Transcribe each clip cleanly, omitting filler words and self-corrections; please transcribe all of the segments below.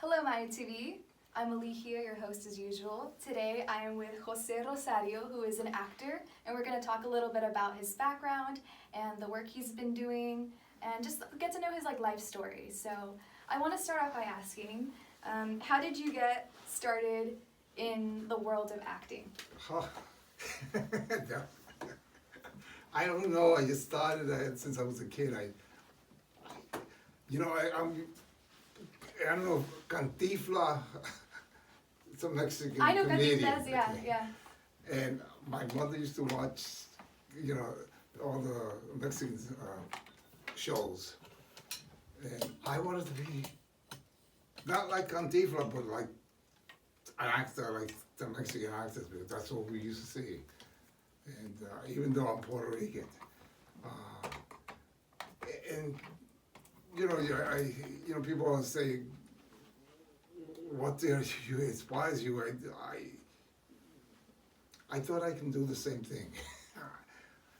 Hello, Maya TV. I'm Ali here, your host as usual. Today I am with Jose Rosario, who is an actor, and we're going to talk a little bit about his background and the work he's been doing, and just get to know his life story. So I want to start off by asking, how did you get started in the world of acting? Oh, I don't know. I just started since I was a kid. I don't know, Cantifla, it's a Mexican I know comedian. Cantinflas, yeah. And my mother used to watch, all the Mexican shows. And I wanted to be, not like Cantifla, but like an actor, like the Mexican actors, because that's what we used to see. And even though I'm Puerto Rican. And people always say, what inspires you? I thought I can do the same thing.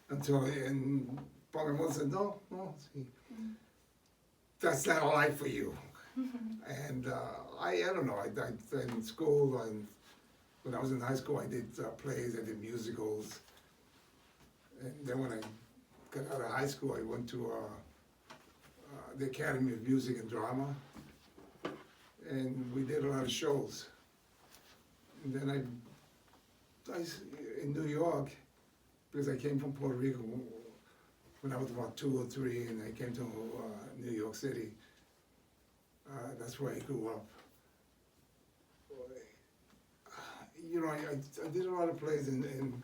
And my mother said, no, see, that's not life for you. And I don't know, in school, when I was in high school, I did plays, I did musicals. And then when I got out of high school, I went to the Academy of Music and Drama, and we did a lot of shows. And then I in New York, because I came from Puerto Rico when I was about 2 or 3, and I came to New York City. That's where I grew up. I did a lot of plays in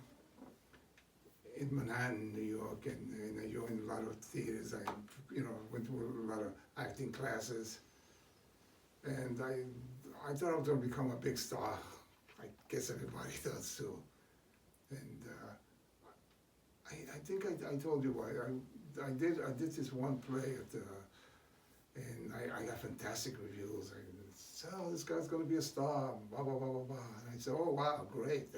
Manhattan, New York, and I joined a lot of theaters. I went to a lot of acting classes, and I thought I was going to become a big star. I guess everybody does too. And I think I told you I did this one play and I got fantastic reviews. I said, oh, this guy's going to be a star, blah blah blah blah blah. And I said, oh wow, great.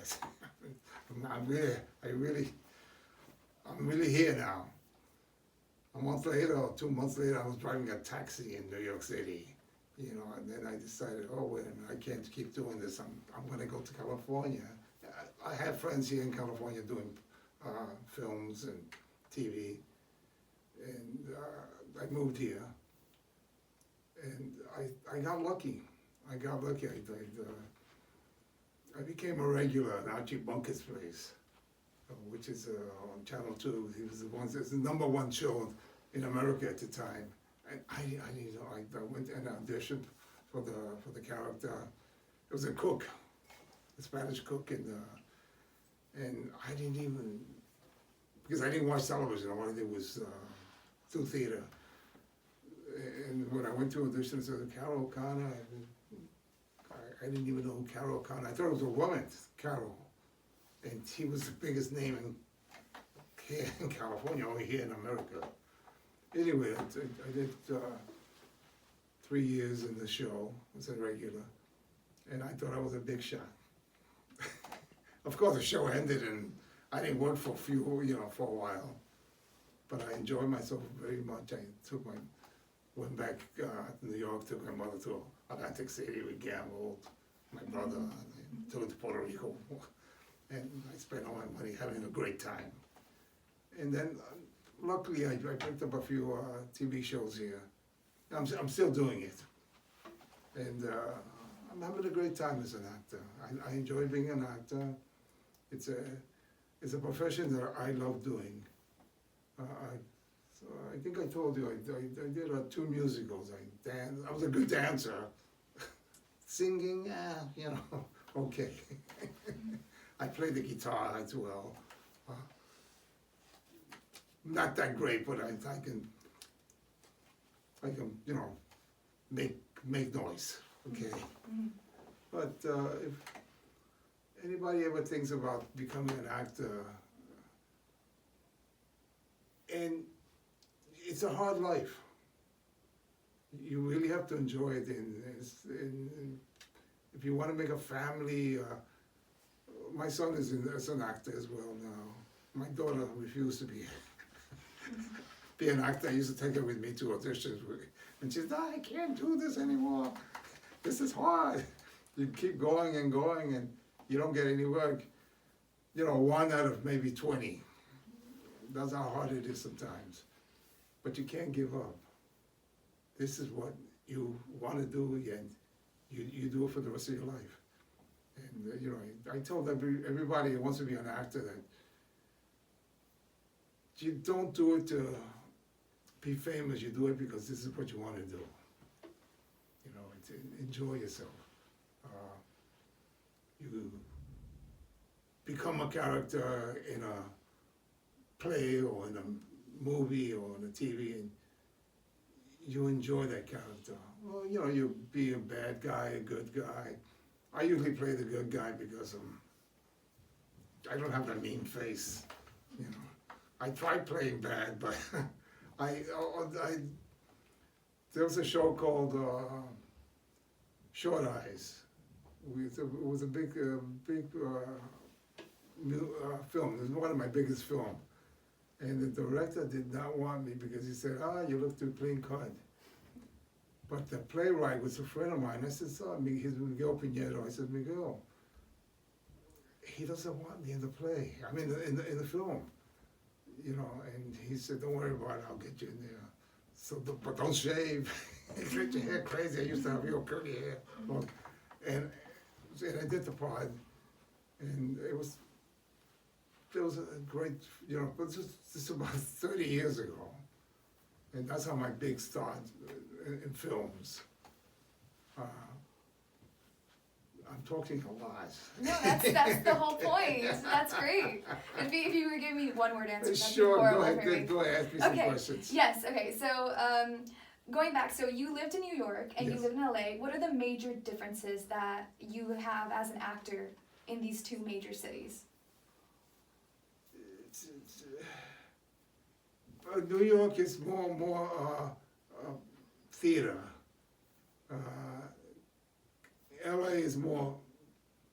I'm really here now. A month later or 2 months later, I was driving a taxi in New York City, and then I decided, oh, wait a minute, I can't keep doing this. I'm going to go to California. I have friends here in California doing films and TV, and I moved here, and I got lucky. I became a regular at Archie Bunker's place, which is on Channel 2. He was it's the #1 show in America at the time. And I went and auditioned for the character. It was a cook, a Spanish cook, and I didn't even, because I didn't watch television. All I did was do theater. And when I went to audition, I said, Carol O'Connor, I didn't even know who Carol O'Connor. I thought it was a woman, Carol. And he was the biggest name here in California, or here in America. Anyway, I did 3 years in the show as a regular, and I thought I was a big shot. Of course, the show ended, and I didn't work for for a while, but I enjoyed myself very much. Went back to New York, took my mother to Atlantic City. We gambled, my brother, and took it to Puerto Rico. And I spent all my money having a great time. And then, luckily, I picked up a few TV shows here. I'm still doing it. And I'm having a great time as an actor. I enjoy being an actor. It's a profession that I love doing. So I think I told you, I did 2 musicals. I was a good dancer. Singing, okay. I play the guitar as well. Not that great, but I can make noise. Okay. Mm-hmm. But if anybody ever thinks about becoming an actor, and it's a hard life. You really have to enjoy it. And if you want to make a family. My son is an actor as well now. My daughter refused to be an actor. I used to take her with me to auditions, and she said, "No, I can't do this anymore." this is hard. You keep going and going and you don't get any work. You know, 1 out of maybe 20. That's how hard it is sometimes. But you can't give up. This is what you want to do, and you do it for the rest of your life. And you know, I told everybody who wants to be an actor that you don't do it to be famous. You do it because this is what you want to do. You know, enjoy yourself. You become a character in a play or in a movie or on a TV, and you enjoy that character. Well, you know, you be a bad guy, a good guy. I usually play the good guy because I don't have that mean face. You know, I tried playing bad, but there was a show called Short Eyes. It was a big film. It was one of my biggest films. And the director did not want me because he said, you look too clean cut. But the playwright was a friend of mine. I said, he's Miguel Piñero. I said, Miguel, he doesn't want me in the play. I mean, in the film. You know, and he said, don't worry about it, I'll get you in there. So, but don't shave. Get your hair crazy. I used to have real curly hair. Look, and I did the part, and it was a great, you know, but this is about 30 years ago. And that's how my big start in films. I'm talking a lot. No, that's the whole point. That's great. If you were giving me one word answer, that'd sure, be horrible go for me. ahead, ask me some questions. Yes, okay, so going back, so you lived in New York and Yes. you live in LA. What are the major differences that you have as an actor in these two major cities? New York is more theater. LA is more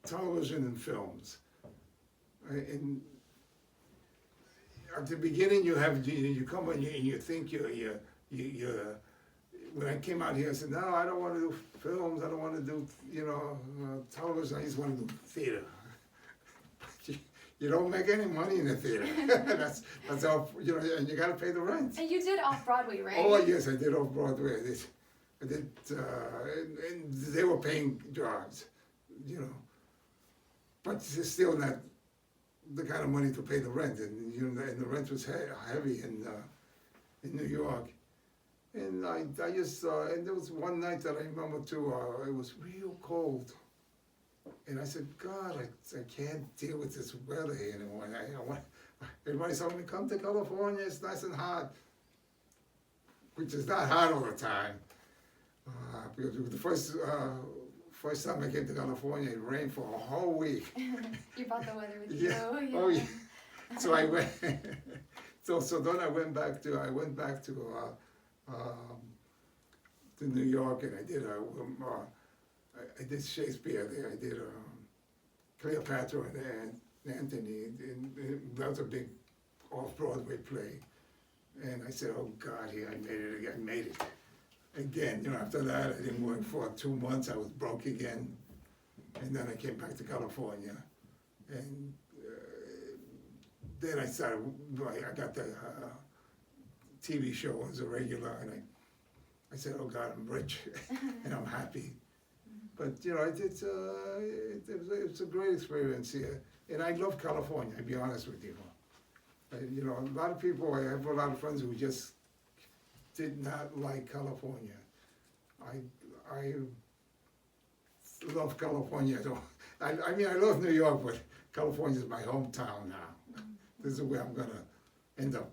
television and films. And at the beginning, you come and you think you're. When I came out here, I said, no, I don't want to do films. I don't want to do television. I just want to do theater. You don't make any money in the theater. that's all, you know, and you got to pay the rent. And you did off-Broadway, right? Oh, yes, I did off-Broadway. I did and they were paying jobs, you know. But it's still not the kind of money to pay the rent. And, you know, and the rent was heavy in New York. And I just, and there was one night that I remember too, it was real cold. And I said, God, I can't deal with this weather here anymore. Everybody's telling me, come to California, it's nice and hot. Which is not hot all the time. Because the first time I came to California, it rained for a whole week. You brought the weather with you. Yeah. Yeah. Oh, yeah. So I went, so then I went back to New York, and I did I did Shakespeare there. I did Cleopatra and Antony. And that was a big off-Broadway play. And I said, oh God, here, I made it again. I made it. Again, you know, after that, I didn't work for 2 months. I was broke again. And then I came back to California. And then I got the TV show as a regular. And I said, oh God, I'm rich and I'm happy. But, you know, it's a great experience here. And I love California, I'll be honest with you. You know, a lot of people, I have a lot of friends who just did not like California. I love California. I mean, I love New York, but California is my hometown now. This is where I'm going to end up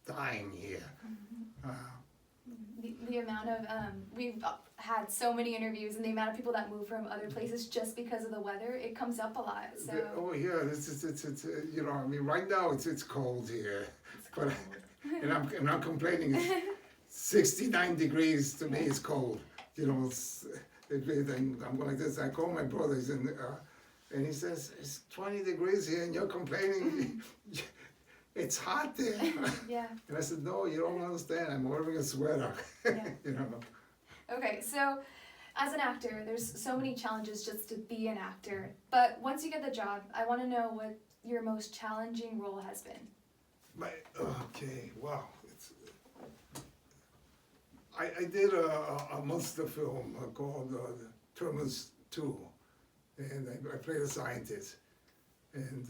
dying here. The amount of, we've had so many interviews, and the amount of people that move from other places just because of the weather, it comes up a lot. So. Oh yeah, it's you know, I mean, right now it's cold here, It's cold. and I'm complaining. 69 degrees to me is cold. You know, I'm going like this. I call my brother, he's in, and he says it's 20 degrees here, and you're complaining. It's hot there. Yeah. And I said, no, you don't understand. I'm wearing a sweater. Yeah. You know. Okay, so As an actor, there's so many challenges just to be an actor. But once you get the job, I want to know what your most challenging role has been. Okay, wow. I did a monster film called Terminus 2, and I played a scientist. And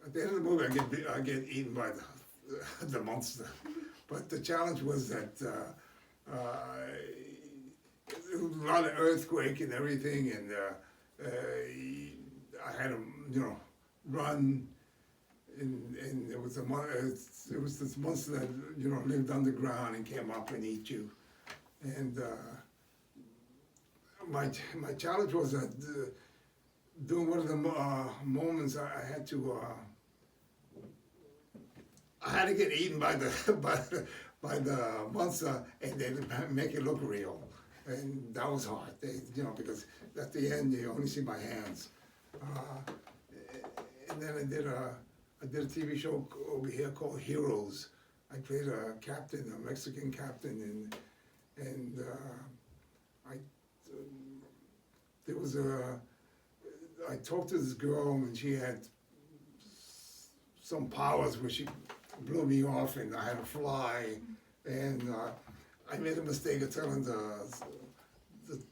at the end of the movie, I get eaten by the monster. But the challenge was that there was a lot of earthquake and everything, and I had to, run. And it was this monster that lived underground and came up and eat you. And my challenge was that during one of the moments I had to get eaten by the monster and then make it look real, and that was hard. Because at the end you only see my hands. And then I did a TV show over here called Heroes. I played a captain, a Mexican captain, and I talked to this girl, and she had some powers where she blew me off, and I had to fly. And I made a mistake of telling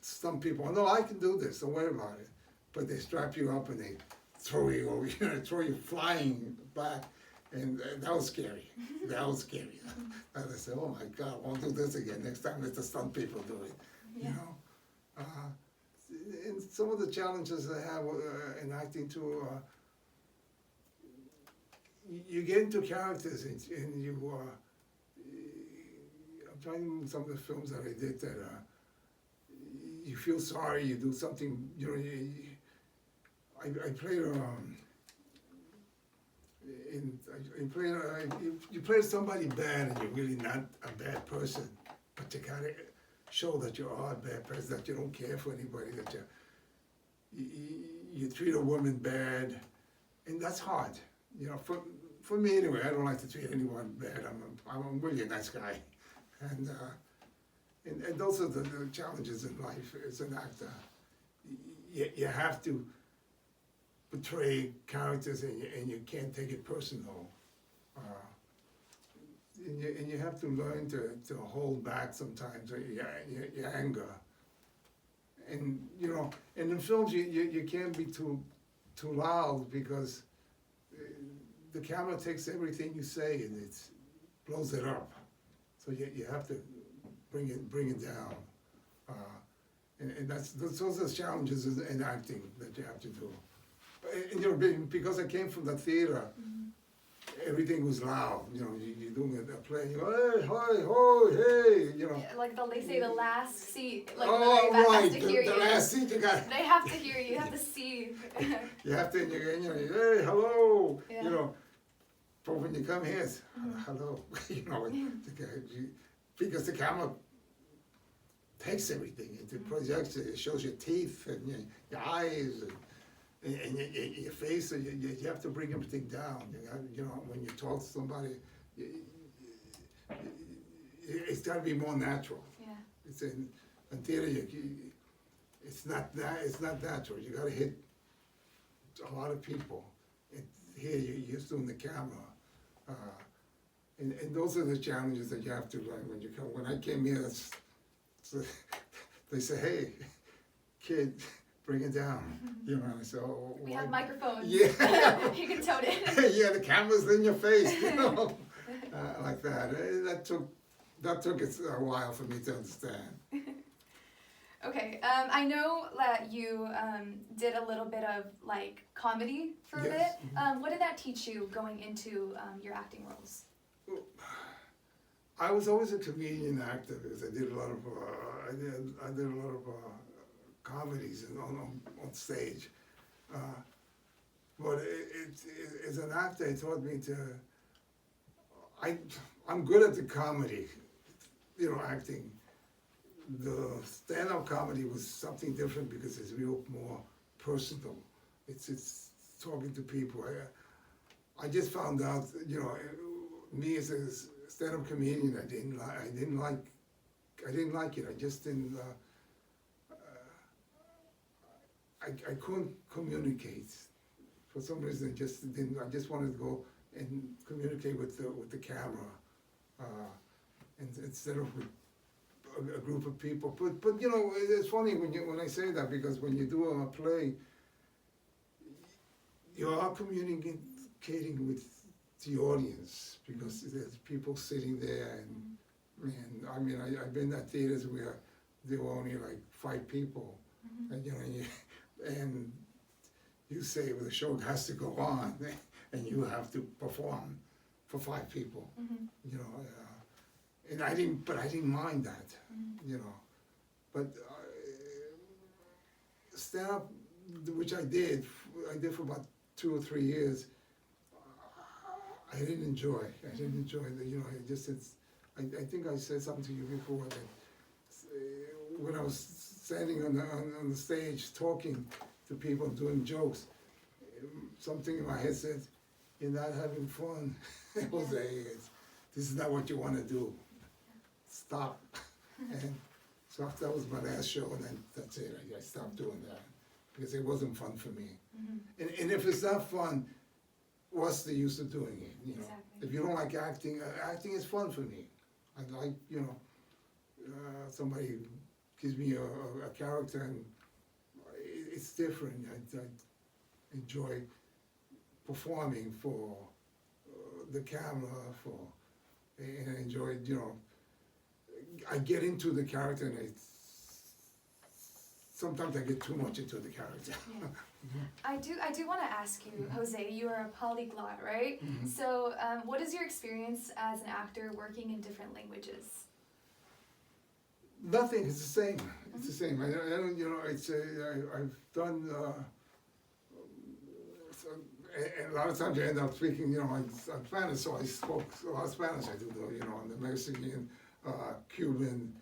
some people, "No, I can do this. Don't worry about it." But they strap you up and they throw you over, throw you flying back, and that was scary. That was scary. And I said, "Oh my God, I won't do this again. Next time, let the stunt people do it." Yeah. And some of the challenges I have in acting too, you get into characters and you. I'm trying some of the films that I did that you feel sorry, you do something. I played you play somebody bad and you're really not a bad person, but you gotta show that you are a bad person, that you don't care for anybody, that you treat a woman bad, and that's hard. For me anyway, I don't like to treat anyone bad. I'm really a nice guy, and those are the challenges in life as an actor. You have to portray characters, and you can't take it personal. And you have to learn to hold back sometimes your anger. And and in films you can't be too loud, because the camera takes everything you say and it blows it up. So you have to bring it down. And those are the challenges in acting that you have to do. And because I came from the theater, everything was loud. You're doing a play, you go, "Hey, hi, ho, hey," Yeah, like they say the last seat, like Oh, the right, has to hear the you. last seat you got. They have to hear you. You have to see. You have to, "Hey, hello," Yeah. But when you come here, it's, "Hello," because the camera takes everything. It projects it. It shows your teeth and your eyes and your face. So you have to bring everything down. When you talk to somebody, it's got to be more natural. Yeah. It's in theater. It's not natural. You got to hit a lot of people. Here you're just doing the camera, and those are the challenges that you have to learn when you come. When I came here, they say, "Hey, kid, bring it down." I said, "Oh, We have microphones. Yeah. You can tone it. Yeah, the camera's in your face, like that. That took a while for me to understand. Okay, I know that you did a little bit of comedy for a Yes. bit. What did that teach you going into your acting roles? I was always a comedian actor because I did a lot of comedies on stage. But as an actor, it taught me I'm good at the comedy, acting. The stand-up comedy was something different because it's real more personal. It's talking to people. I just found out, me as a stand-up comedian, I didn't like it. I just didn't. I couldn't communicate. For some reason, I just didn't, I just wanted to go and communicate with the camera. And instead of with a group of people. But you know, it's funny when I say that, because when you do a play, you are communicating with the audience, because there's people sitting there, and I mean, I've been at theaters where there were only like 5 people, and you know, and you say, well, the show has to go on, and you have to perform for 5 people, you know, and I didn't mind that, you know, but stand up, which I did for about 2 or 3 years. I didn't enjoy the, you know, I think I said something to you before, that when I was standing on the stage talking to people, doing jokes, something in my head said, "You're not having fun." Jose, this is not what you want to do. Stop. And so that was my last show, and then that's it. I stopped doing that, because it wasn't fun for me. And if it's not fun, what's the use of doing it? You know, Exactly. if you don't like acting, acting is fun for me. I like, you know, somebody gives me a character, and it's different. I enjoy performing for the camera, and I enjoy, you know, I get into the character, and sometimes I get too much into the character. Yeah. I do want to ask you, Jose, you are a polyglot, right? So what is your experience as an actor working in different languages? Nothing, it's the same. It's the same. I don't, you know, I've done, a lot of times I end up speaking, you know, I'm Spanish, so I spoke a lot of Spanish. I do, you know, and the Mexican, Cuban,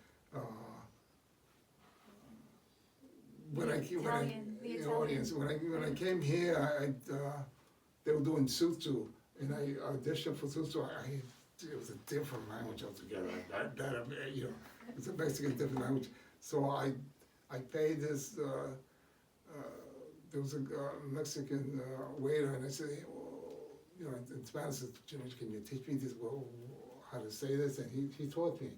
when I came here, they were doing Sutu, and I auditioned for Sutu. It was a different language altogether. You know, it's a Mexican different language. So I paid this. There was a Mexican waiter, and I said, hey, you know, in Spanish, you know, can you teach me this? Well, how to say this? And he taught me.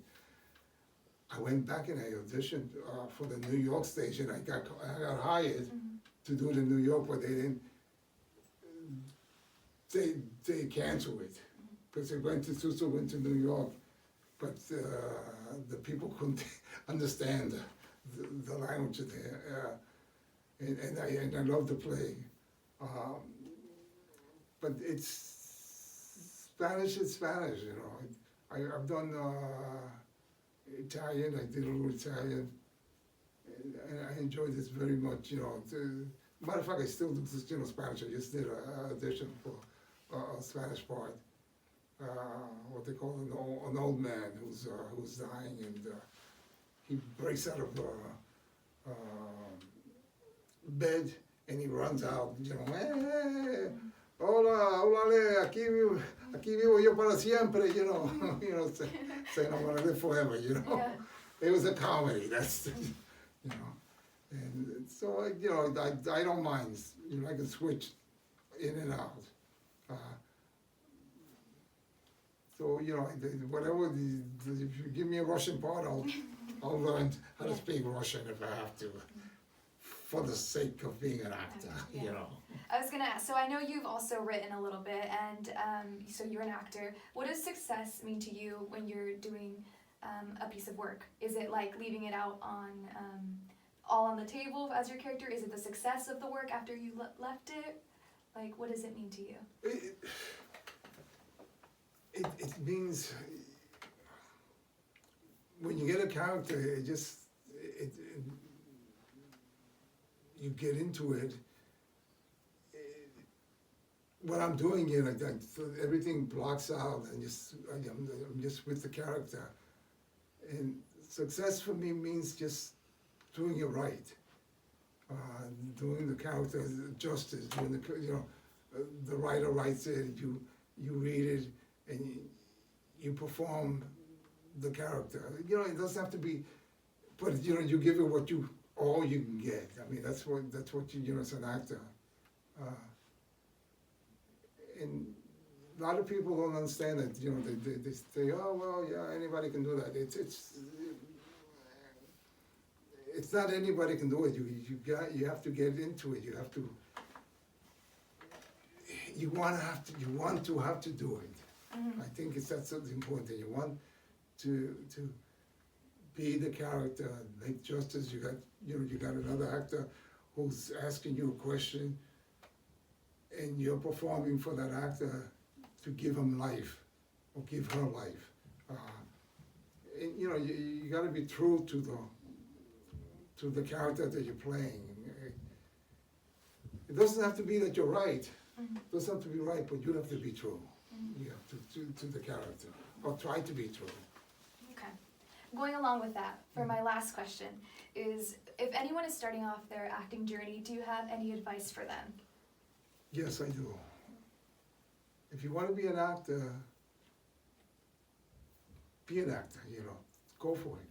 I went back and I auditioned for the New York station. I got hired to do it in New York, but they didn't. They canceled it because they went to New York, but the people couldn't understand the language there, and I love to play, but it's Spanish. It's Spanish, you know. I've done. Italian, I did a little Italian, and I enjoyed this very much, you know. Matter of fact, I still do, you know, Spanish. I just did an audition for a Spanish part, what they call an old man who's dying, and he breaks out of bed and he runs out, you know, hey, hola, aquí vivo yo para siempre, you know, saying I'm gonna live forever, you know. Yeah. It was a comedy, that's, you know, and so, you know, I don't mind, you know, I can switch in and out. So, you know, whatever, if you give me a Russian part, I'll learn how to speak Russian if I have to, for the sake of being an actor, you know. I was gonna ask, so I know you've also written a little bit, and so you're an actor. What does success mean to you when you're doing a piece of work? Is it like leaving it out on, all on the table as your character? Is it the success of the work after you left it? Like, what does it mean to you? It means, when you get a character, you get into it. When I'm doing it, everything blocks out, and I'm just with the character. And success for me means just doing it right, doing the character justice, doing the writer writes it, you read it, and you perform the character. You know, it doesn't have to be, but you know, you give it what you all you can get. I mean, that's what you know, as an actor. And a lot of people don't understand that, you know, they say, oh, well, yeah, anybody can do that. It's not anybody can do it. You have to get into it. You have to, you want to have to do it. Mm-hmm. I think that's something important. That you want to be the character, make justice. You got another actor who's asking you a question, and you're performing for that actor to give him life or give her life. And you know, you got to be true to the character that you're playing. It doesn't have to be that you're right. Mm-hmm. It doesn't have to be right, but you have to be true. Mm-hmm. You have to the character, or try to be true. Okay. Going along with that, for my last question, is if anyone is starting off their acting journey, do you have any advice for them? Yes, I do. If you want to be an actor, be an actor. You know, go for it.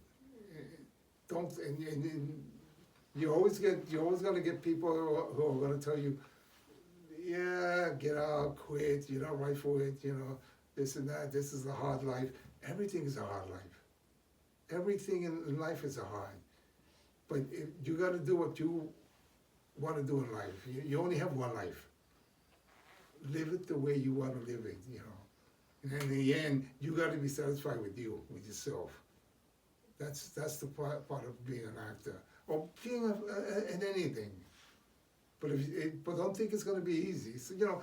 Don't and you're always gonna get people who are gonna tell you, yeah, get out, quit. You're not right for it. You know, this and that. This is a hard life. Everything is a hard life. Everything in life is a hard. But you got to do what you want to do in life. You only have one life. Live it the way you want to live it, you know. And in the end, you got to be satisfied with you, with yourself. That's the part of being an actor, or being in anything. But but don't think it's going to be easy. So, you know,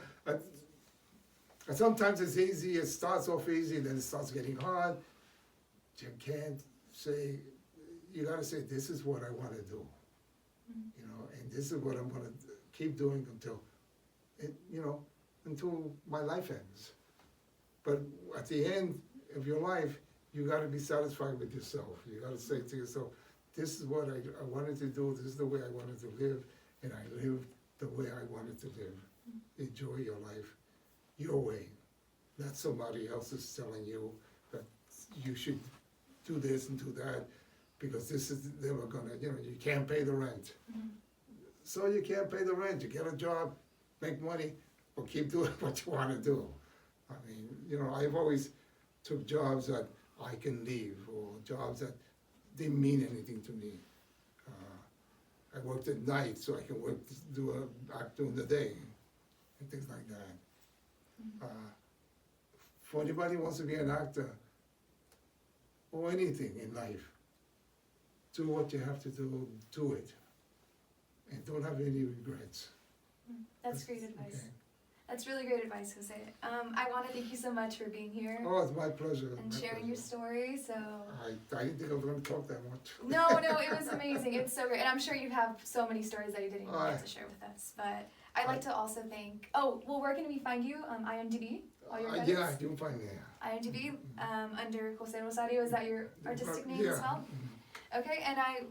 sometimes it's easy. It starts off easy, then it starts getting hard. You can't say. You got to say, this is what I want to do. Mm-hmm. You know, and this is what I'm going to keep doing until my life ends. But at the end of your life, you got to be satisfied with yourself. You got to say to yourself, this is what I wanted to do. This is the way I wanted to live, and I lived the way I wanted to live. Mm-hmm. Enjoy your life your way. Not somebody else is telling you that you should do this and do that, because this is never gonna, you can't pay the rent. Mm-hmm. So you can't pay the rent. You get a job, make money, or keep doing what you want to do. I mean, I've always took jobs that I can leave, or jobs that didn't mean anything to me. I worked at night, so I can act during the day, and things like that. Mm-hmm. For anybody who wants to be an actor, or anything in life, do what you have to do it, and don't have any regrets. That's great advice. Okay. That's really great advice, Jose. I want to thank you so much for being here. Oh, it's my pleasure. And sharing your story. So I didn't think I was going to talk that much. No, it was amazing. It's so great, and I'm sure you have so many stories that you didn't even get to share with us. But I'd like to also thank. Oh, well, where can we find you? IMDb. All your credits? Yeah, you can find me. IMDb under Jose Rosario. Is that your artistic name as well? Mm-hmm. Okay, and I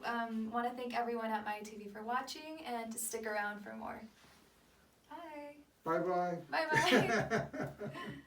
want to thank everyone at MyTV for watching, and to stick around for more. Bye. Bye-bye. Bye-bye.